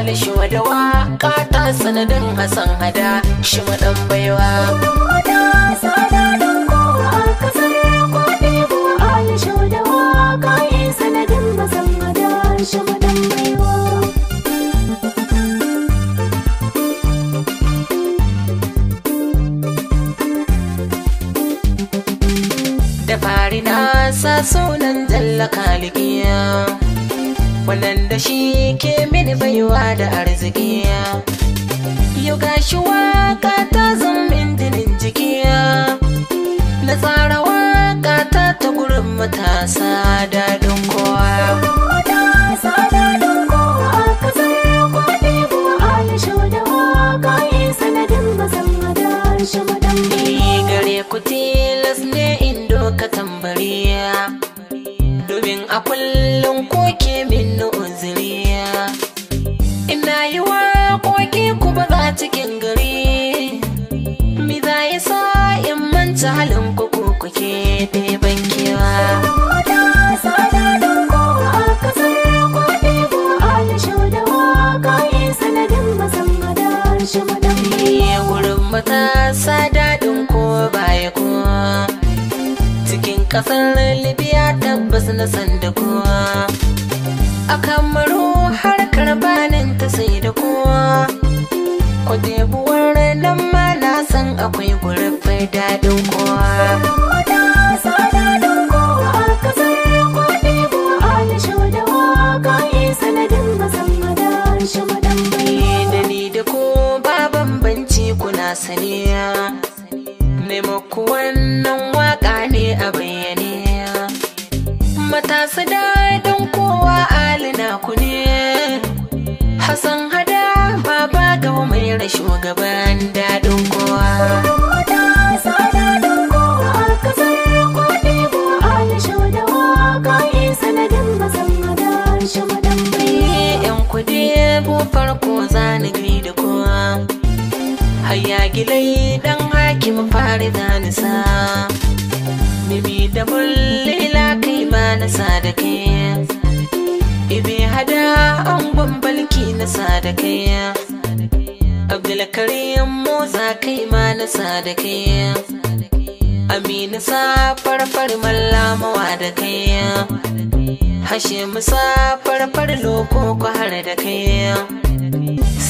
alisho da waka ta sanadin Hassan hada shi madan baiwa sada don kowa a kasar kwaɗe ko alisho da waka yi sanadin Hassan hada shi madan baiwa. da fari na sa sunan jalla kalikiya wannan da shi ke mini baiwa da arzikiya yau gashi waka ta zama jinin jikiya na tsara waka ta gurin matasa dadin kowa sada don kowa a kasar kwaɗe ko alisho da waka yi sanadin Hassan hada shi madan baiwa. gare ku tilas ne indo ka tambariya domin a kullum koke min uzuriya ina yi waƙoƙi ku baza cikin gari mi za yi sa in manta halin ku kuke ɗeban kewa sada don kowa a kasar kwaɗe ko alisho da waka yi sanadin Hassan hada shi madan baiwa. wurin matasa daɗin ko baya ko cikin ƙasar Libya tabbas na sanda kowa a Kamaru harkar banin ta sai da kowa kwadebuwar nan ma na san akwai gurfai daɗin kowa sada don kowa a kasar kwaɗe ko alisho da waka yi sanadin Hassan hada shi madan baiwa. da ni da ko ba bambanci kuna saniya maimako wannan waka ne a bayyane matasa daɗin kowa alina ku ne Hassan hada baba ga mai shugaban daɗin kowa sada don kowa a kasar kwaɗe ko alisho da waka yi sanadin Hassan hada shi madan baiwa. yan kudi bu farko zani gari da kowa hayya gilai dan hakim fari zanisa bibi da bullila kai ma na da kai ibe hada an gwambalki na da kai Abdulkarim Musa kai ma na da kai Aminu sa farfar mallamawa da kai Hashim sa farfar loko ko har da kai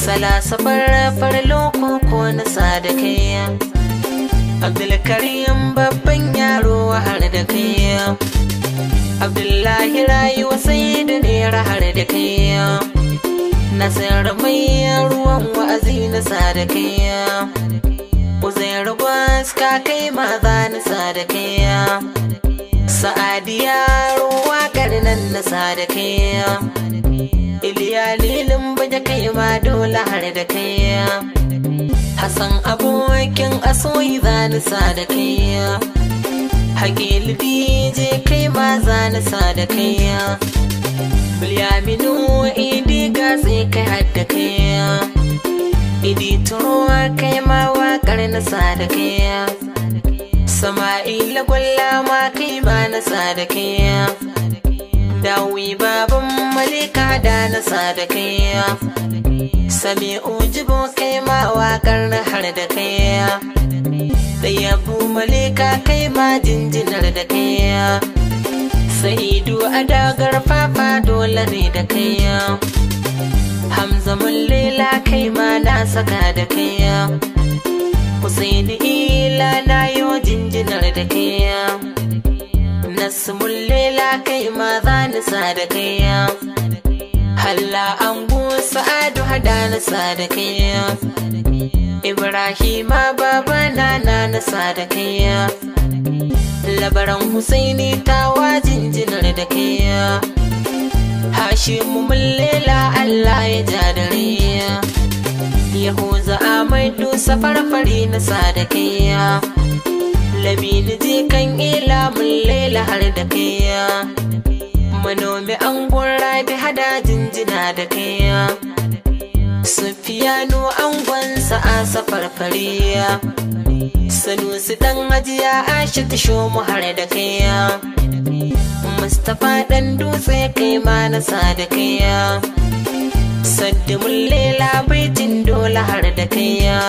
Salasa farfar loko ko na da kai Abdulkarim babban yaro har da kai Abdullahi rayuwa sai da nera har da kai Nasir mai ruwan wa'azi na da kai Uzair gwaska kai ma za na da kai Sa'adiya ruwa nan na da kai Iliya lilin baje kai ma dole har da kai Hassan abokin asoyi za na da kai Hagil DJ kai ma za na da kai Bilyaminu idi gatsi kai hadda kai Idi turo kai ma waƙar na da kai Sama'ila gwalla ma kai ma na da kai Dawi baban malika da na da kai Sami'u jibo kai ma waƙar na har da kai Dayabu malika kai ma jinjinar da kai Sa'idu a dagar fafa dole ne da kai Hamza mullela kai ma na saka da kai Husaini ila na yo jinjinar da kai Nasu mullela kai ma za ni da kai Halla an Sa'adu hada na da kai Ibrahima baba na da kai Labaran Husaini tawa jinjinar da kai Hashimu mullela Allah ya ja da rai Yahuza Amadu safarfari na da kai Labini jikan ila mullela har da kai Manomi an rabi hada jinjina da kai Sufiyanu angonsa a safarfari Sanusi dan hajiya Aisha ta shomu har da kai Mustapha dan dutse kai ma na da kai Saddimun lela baitin dole har da kaiya.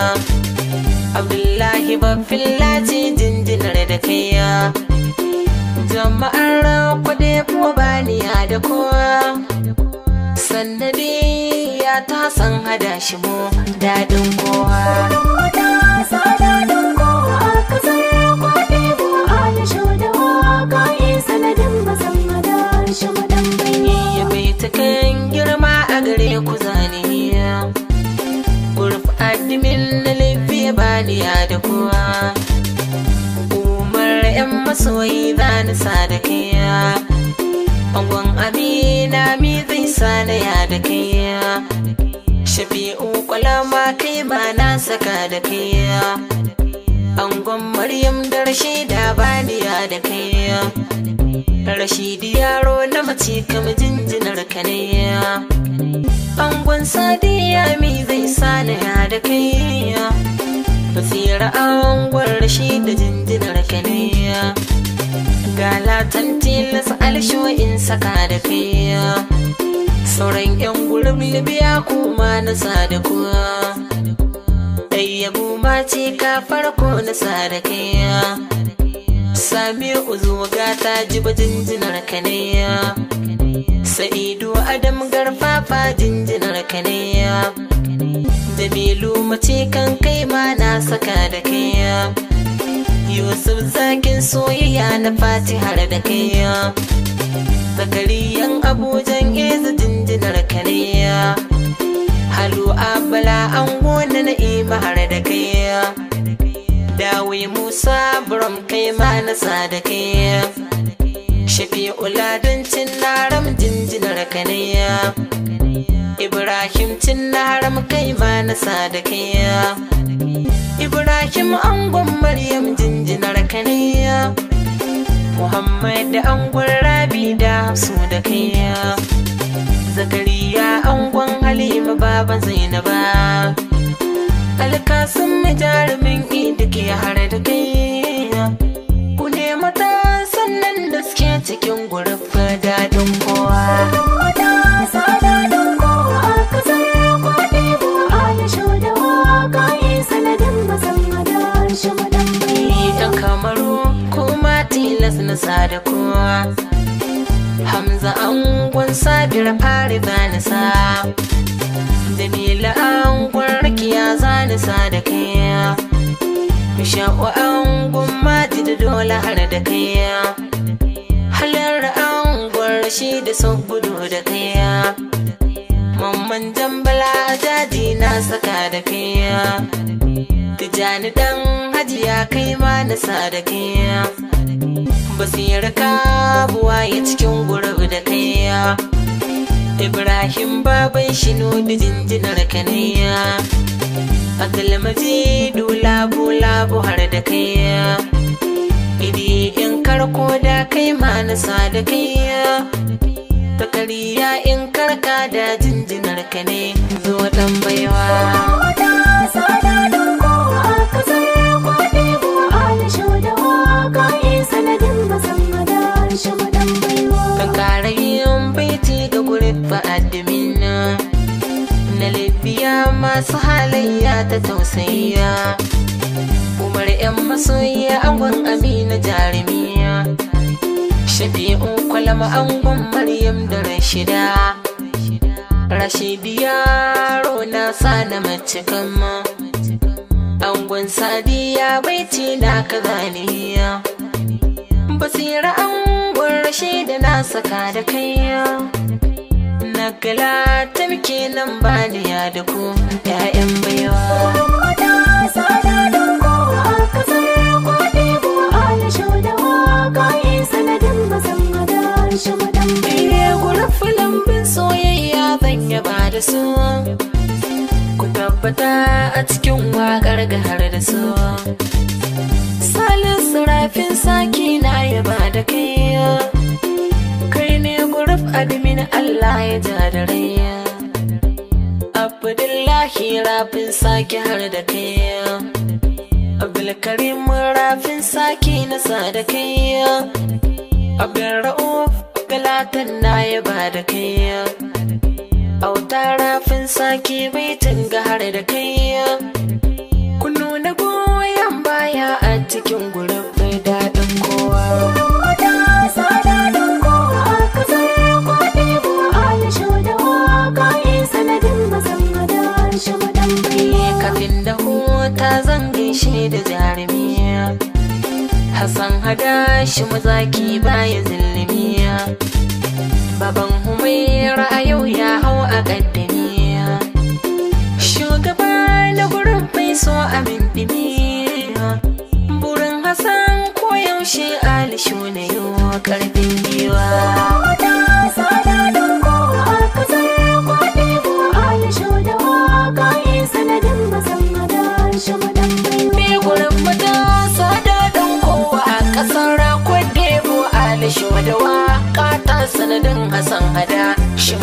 Abdullahi Bafillaci jinjinar da kaiya. Jama'ar kwade ko baniya da kowa. Sannadi ya ta san hada shi mu daɗin kowa. Matasa daɗin kowa a ƙasar kwaɗe ko alisho da waka yi sanadin basan hada shi madan baiwa. Ya bai ta kan girma a gare ku zaniya. Gurf admin na laifi baniya da kowa. Umar 'yan masoyi za ni sa da kaiya. Angon Amina mi zai sana ya da kaiya. Shafi'u kwalama kai ma na saka da kaiya. Angon Maryam da Rashida baniya da kaiya. Rashidi yaro na mace kam jinjinar kanaiya. Angon Sadiya mi zai sana ya da kaiya. Basira angon Rashida jinjinar kanaiya. Galatan tilas alsho in saka da kaiya. Sauran 'yan gurin Libya kuma na sa da kuwa. Ɗayyabu mace ka farko na sa da kaiya. Sami uzu gata jiba jinjinar kanaiya. Sa'idu Adam garfafa jinjinar kanaiya. Jamilu mace kan kai ma na saka da kaiya. Yusuf zakin soyayya na Fatihar da kaiya. Zakariyan Abujan izu jinjinar kanaiya. Halu Abala an gona na ima har da kaiya. Dawi Musa Bram kai ma na sa da kaiya. Shafi'u Ladancin naram jinjinar kanaiya. Ibrahim Cinnaram kai ma na sa da kaiya. Ibrahim angon Maryam jinjinar kanaiya. Muhammad angon Rabi da Hafsu da kaiya. Zakariya angon Halima baba Zainaba. Alkasim jarumin idi ke har da kaiya. Ku ne matasan nan da suke cikin gurfa daɗin kowa. Matasa daɗin kowa a ƙasar kwaɗe ko alisho da waka yi sanadin basan hada shi madan baiwa. Ɗan Kamaru kuma tilas na sa da kowa. Hamza angon Sabir fari zani sa. Jamila angon Rakiya zani sa da kaiya. Sha'u angon Majid dole har da kaiya. Halar angon Rashida sun gudu da kaiya. Mamman Jambala jaji na saka da kaiya. Tijani dan Hajiya kai ma na sa da kaiya. Basira kabuwa ya cikin gurbi da kaiya. Ibrahim baban shino da jinjinar kanaiya. Abdulmajidu labu har da kaiya. Idi in karko da kai ma na sa da kaiya. Zakariya in karka da jinjinar kane zo dan baiwa. Matasa daɗin kowa a ƙasar kwaɗe ko alisho da waka yi sanadin basan hada shi madan baiwa. Kan ƙara yin baiti ga gurin fa'adimina. Na Libya masu halayya ta tausayya. Umar 'yan masoyiya angon Amina jarumiya. Shafi'u kwalama angon Maryam da Rashida. Rashidi yaro na sa na mace kama. Angon Sadiya baiti na kazaniya. Basira angon Rashida na saka da kaiya. Nagala ta muke nan baniya da ku 'ya'yan baiwa. Matasa daɗin kowa a ƙasar kwaɗe ko alisho da waka yi sanadin basan hada shi madan baiwa. Gurin filin soyayya zan yaba da su. Ku tabbata a cikin waƙar gahar da su. Salisu rafin saki na yaba da kai. Kai ne guruf admin Allah ya ja da rayya. Abdullahi rafin saki har da kai. Abdulkarim rafin saki na sa da kai. Abdulra'uf galatan na yaba da kai. auta rafin sake baitin ga har da kai ku nuna goyon baya a cikin gurin mai daɗin kowa. Wata sadanin kowa a kasar kwaɗebo alisho da waka yi sanadin mazan hada shi madambai. Kafin da huta zan gaishe da jarumiya Hassan hada shi mazaki baya zillimiya. Baban Humaira a yau ya hau a ƙaddamiya. Shugaba na gurin mai so amin dimiya. Burin Hassan koyaushe alisho na yiwa ƙarfin giwa. Wata sadanin kowa a kasar kwaɗebo alisho da waka yi sanadin mazan hada shi madambai. Me gurin matasa daɗin kowa a ƙasar Kwadebo alisho da waka ta sanadin Hassan hada shi